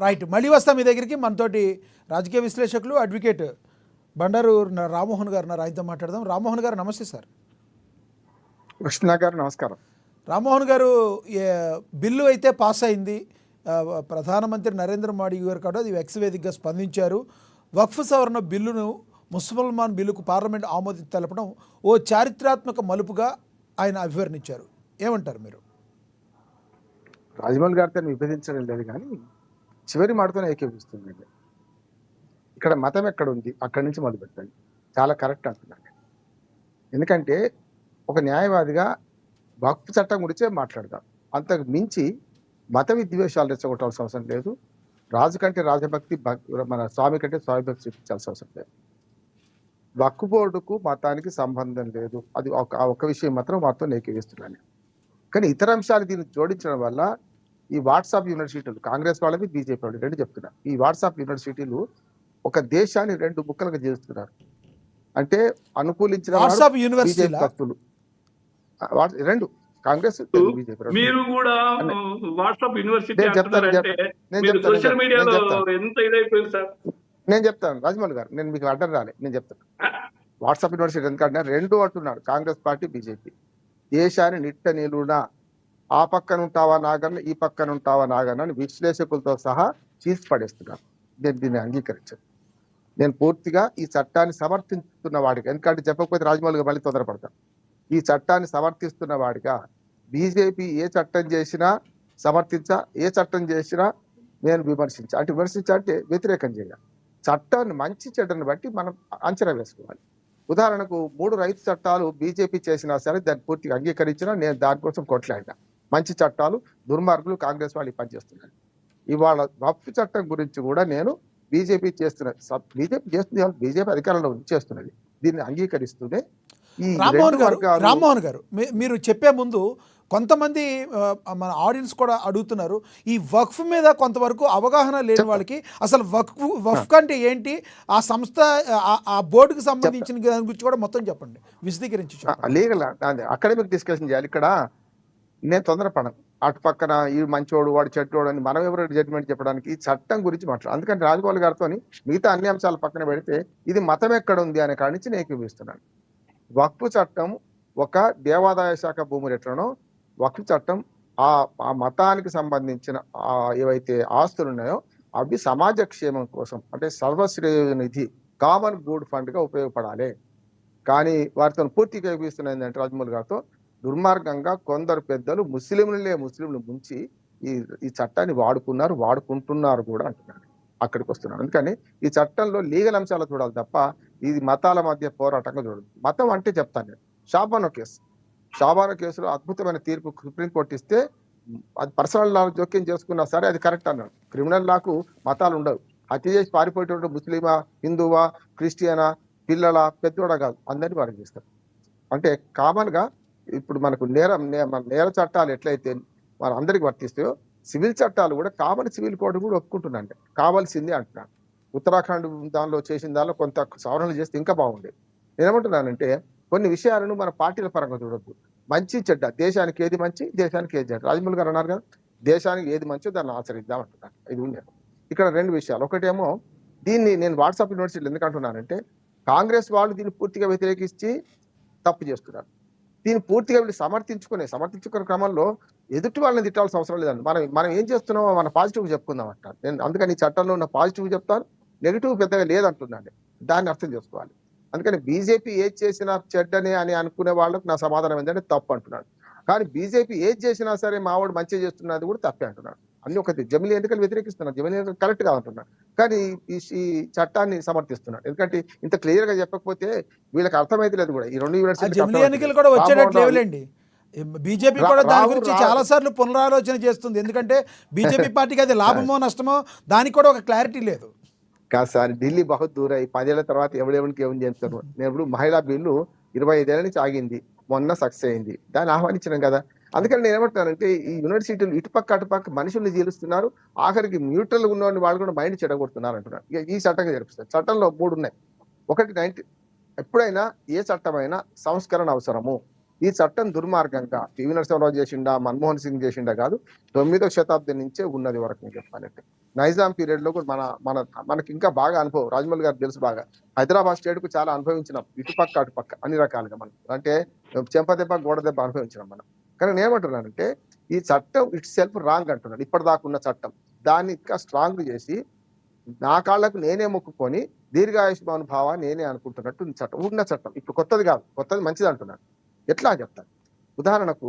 Right. మళ్ళీ వస్తాం మీ దగ్గరికి. మనతోటి రాజకీయ విశ్లేషకులు అడ్వకేట్ బండారు రామ్మోహన్ గారు ఉన్నారు. ఆయనతో మాట్లాడదాం. రామ్మోహన్ గారు నమస్తే సార్. కృష్ణ గారు నమస్కారం. రామ్మోహన్ గారు, బిల్లు అయితే పాస్ అయింది. ప్రధానమంత్రి నరేంద్ర మోడీ గారు కూడా అది ఎక్స్ వేదికగా స్పందించారు. వక్ఫ్ సవరణ బిల్లును ముసల్మాన్ బిల్లుకు పార్లమెంట్ ఆమోదం తెలపడం ఓ చారిత్రాత్మక మలుపుగా ఆయన అభివర్ణించారు. ఏమంటారు మీరు? రాజమౌళి గారితో విభజించడం లేదు, కానీ చివరి మాటతోనే ఏకీపిస్తుందండి. ఇక్కడ మతం ఎక్కడ ఉంది, అక్కడి నుంచి మొదలు పెట్టండి. చాలా కరెక్ట్ అంటున్నాను. ఎందుకంటే ఒక న్యాయవాదిగా వక్ఫ్ చట్టం గురించే మాట్లాడదాం. అంతకు మించి మత విద్వేషాలు రెచ్చగొట్టాల్సిన అవసరం లేదు. రాజు కంటే రాజభక్తి, మన స్వామి కంటే స్వామి భక్తి చూపించాల్సిన అవసరం లేదు. వక్ఫ్ బోర్డుకు మతానికి సంబంధం లేదు. అది ఒక విషయం మాత్రం వారితో ఏకీపిస్తున్నాను. కానీ ఇతర అంశాలు దీన్ని జోడించడం వల్ల ఈ వాట్సాప్ యూనివర్సిటీలు, కాంగ్రెస్ వాళ్ళది బీజేపీ వాళ్ళు రెండు చెప్తున్నారు. ఈ వాట్సాప్ యూనివర్సిటీలు ఒక దేశాన్ని రెండు ముక్కలుగా చేస్తున్నారు. అంటే అనుకూలించిన భక్తులు రెండు కాంగ్రెస్ బీజేపీ. మీరు కూడా వాట్సాప్ యూనివర్సిటీ సోషల్ మీడియాలో ఎంత ఇదైపోయింది సార్. నేను చెప్తాను రాజమౌళి గారు, నేను మీకు అడ్డం రాలే, నేను చెప్తాను. వాట్సాప్ యూనివర్సిటీ ఎందుకంటే రెండు అంటున్నాడు కాంగ్రెస్ పార్టీ బీజేపీ. దేశాన్ని నిట్ట నిలువున ఆ పక్కన ఉంటావా నాగన్న, ఈ పక్కన ఉంటావా నాగన్న అని విశ్లేషకులతో సహా చీల్చి పడేస్తున్నారు. నేను దీన్ని అంగీకరించాను. నేను పూర్తిగా ఈ చట్టాన్ని సమర్థిస్తున్న వాడిగా, ఎందుకంటే చెప్పకపోతే రాజమౌళిగా మళ్ళీ తొందరపడతాను. ఈ చట్టాన్ని సమర్థిస్తున్న వాడిగా బీజేపీ ఏ చట్టం చేసినా సమర్థించా, ఏ చట్టం చేసినా నేను విమర్శించా. అంటే విమర్శించా అంటే వ్యతిరేకం చేయాలి. చట్టాన్ని మంచి చెడ్డను బట్టి మనం అంచనా వేసుకోవాలి. ఉదాహరణకు 3 రైతు చట్టాలు బీజేపీ చేసినా సరే దాన్ని పూర్తిగా అంగీకరించినా నేను దానికోసం కొట్లాడినా. మంచి చట్టాలు, దుర్మార్గులు కాంగ్రెస్ వాళ్ళు పనిచేస్తున్నారు. ఇవాళ వక్ఫ్ చట్టం గురించి కూడా నేను బీజేపీ చేస్తున్నది, బీజేపీ అధికారంలో చేస్తున్నది, దీన్ని అంగీకరిస్తూనే రామ్మోహన్ గారు, మీరు చెప్పే ముందు కొంతమంది మన ఆడియన్స్ కూడా అడుగుతున్నారు, ఈ వక్ఫ్ మీద కొంతవరకు అవగాహన లేని వాళ్ళకి అసలు వక్ఫ్ అంటే ఏంటి, ఆ సంస్థ ఆ బోర్డుకి సంబంధించిన దాని గురించి కూడా మొత్తం చెప్పండి, విశదీకరించి. లీగల్ అకాడమిక్ డిస్కషన్ చేయాలి. ఇక్కడ నేను తొందరపడను. అటు పక్కన ఈ మంచోడు వాడు చెడ్డోడు అని మనం ఎవరు జడ్జిమెంట్ చెప్పడానికి ఈ చట్టం గురించి మాట్లాడు. అందుకని రాజమౌళి గారితో మిగతా అన్ని అంశాలు పక్కన పెడితే ఇది మతం ఎక్కడ ఉంది అనే కాడి నుంచి నేను ఏకీపిస్తున్నాను. వక్ఫ్ చట్టం ఒక దేవాదాయ శాఖ భూములు ఎట్లనో వక్ఫ్ చట్టం ఆ మతానికి సంబంధించిన ఏవైతే ఆస్తులు ఉన్నాయో అవి సమాజ క్షేమం కోసం, అంటే సర్వశ్రేయ నిధి, కామన్ గుడ్ ఫండ్ గా ఉపయోగపడాలి. కానీ వారితో పూర్తిగా ఏకీపిస్తున్నది ఏంటంటే రాజమౌళి గారితో దుర్మార్గంగా కొందరు పెద్దలు ముస్లింలు ముంచి ఈ చట్టాన్ని వాడుకుంటున్నారు కూడా అంటున్నారు. అక్కడికి వస్తున్నాను. అందుకని ఈ చట్టంలో లీగల్ అంశాలు చూడాలి తప్ప ఇది మతాల మధ్య పోరాటంగా చూడదు. మతం అంటే చెప్తాను నేను. షాబానో కేసులో అద్భుతమైన తీర్పు సుప్రీంకోర్టు ఇస్తే అది పర్సనల్ లా జోక్యం చేసుకున్నా సరే అది కరెక్ట్ అన్నాడు. క్రిమినల్ లాకు మతాలు ఉండవు. హత్య చేసి పారిపోయేటువంటి ముస్లిమా, హిందువా, క్రిస్టియనా, పిల్లల, పెద్దోడా కాదు, అందరినీ వారికి చేస్తారు. అంటే కామన్ గా ఇప్పుడు మనకు నేర చట్టాలు ఎట్లయితే మన అందరికి వర్తిస్తాయో సివిల్ చట్టాలు కూడా కామన్ సివిల్ కోడ్ కూడా ఒప్పుకుంటున్నాను. కావాల్సింది అంటున్నాను. ఉత్తరాఖండ్ దానిలో చేసిన దానిలో కొంత సవరణలు చేస్తే ఇంకా బాగుండేది. నేనేమంటున్నానంటే కొన్ని విషయాలను మన పార్టీల పరంగా చూడొద్దు. మంచి చెడ్డ, దేశానికి ఏది మంచి, దేశానికి ఏది చెడ్డ. రాజమౌళి గారు అన్నారు కదా, దేశానికి ఏది మంచో దాన్ని ఆచరిద్దాం అంటున్నాను. ఇది ఉంది. ఇక్కడ 2 విషయాలు. ఒకటేమో దీన్ని నేను వాట్సాప్ యూనివర్సిటీలు ఎందుకు అంటున్నానంటే కాంగ్రెస్ వాళ్ళు దీన్ని పూర్తిగా వ్యతిరేకించి తప్పు చేస్తున్నారు. దీన్ని పూర్తిగా వీళ్ళు సమర్థించుకునే క్రమంలో ఎదుటి వాళ్ళని తిట్టాల్సిన అవసరం లేదండి. మనం ఏం చేస్తున్నామో మన పాజిటివ్ చెప్పుకుందాం అంటారు. నేను అందుకని ఈ చట్టంలో ఉన్న పాజిటివ్ చెప్తాను, నెగిటివ్ పెద్దగా లేదంటున్నాను. దాన్ని అర్థం చేసుకోవాలి. అందుకని బీజేపీ ఏది చేసినా చెడ్డనే అని అనుకునే వాళ్ళకు నా సమాధానం ఏంటంటే తప్పు అంటున్నాడు. కానీ బీజేపీ ఏది చేసినా సరే మావాడు మంచిగా చేస్తున్నది కూడా తప్పే అంటున్నాడు. అన్ని ఒకటి. జమిలీ ఎన్నికలు వ్యతిరేకిస్తున్నాడు, జమిలీ ఎన్నికలు కరెక్ట్ గా అంటున్నాడు. కానీ ఈ చట్టాన్ని సమర్థిస్తున్నాడు. ఎందుకంటే ఇంత క్లియర్ గా చెప్పకపోతే వీళ్ళకి అర్థమైతే లేదు కూడా. ఈ 2 ఎన్నికలు కూడా వచ్చేటట్టు లేవులేండి. బీజేపీ కూడా దాని గురించి చాలా సార్లు పునరాలోచన చేస్తుంది. ఎందుకంటే బీజేపీ పార్టీకి అది లాభమో నష్టమో దానికి కూడా ఒక క్లారిటీ లేదు. కాదు సార్, ఢిల్లీ బహుత్ దూర. 10 ఏళ్ల తర్వాత ఎవడెవరికి ఏమని చేస్తారు. నేను ఇప్పుడు మహిళా బిల్లు 25 ఏళ్ల నుంచి ఆగింది, మొన్న సక్సెస్ అయింది, దాన్ని ఆహ్వానించినాం కదా. అందుకని నేను ఏమంటున్నానంటే ఈ యూనివర్సిటీలు ఇటుపక్క అటుపక్క మనుషుల్ని జీలుస్తున్నారు, ఆఖరికి న్యూట్రల్ ఉన్న వాళ్ళు కూడా మైండ్ చెడగొడుతున్నారు అంటున్నారు. ఈ చట్టంగా జరిపిస్తారు. చట్టంలో 3 ఉన్నాయి. ఒకటి ఎప్పుడైనా ఏ చట్టమైనా సంస్కరణ అవసరము. ఈ చట్టం దుర్మార్గంగా పివి నరసింహరావు చేసిండా, మన్మోహన్ సింగ్ చేసిండా కాదు, 9వ శతాబ్దం నుంచే ఉన్నది వరకు నేను చెప్పాలంటే. నైజాం పీరియడ్ లో కూడా మనకి ఇంకా బాగా అనుభవం, రాజమౌళి గారు తెలుసు బాగా. హైదరాబాద్ స్టేట్ కు చాలా అనుభవించినాం, ఇటుపక్క అటుపక్క అన్ని రకాలుగా మనం, అంటే చెంపదెబ్బ గోడ దెబ్బ అనుభవించినాం మనం. కానీ నేను ఏమంటున్నానంటే ఈ చట్టం ఇట్ సెల్ఫ్ రాంగ్ అంటున్నాను. ఇప్పటిదాకా ఉన్న చట్టం దాన్ని ఇంకా స్ట్రాంగ్ చేసి నా కాళ్లకు నేనే మొక్కుకొని దీర్ఘాయుష్మాన్ భావ నేనే అనుకుంటున్నట్టు చట్టం ఉన్న చట్టం, ఇప్పుడు కొత్తది కాదు, కొత్తది మంచిది అంటున్నాను. ఎట్లా చెప్తాను? ఉదాహరణకు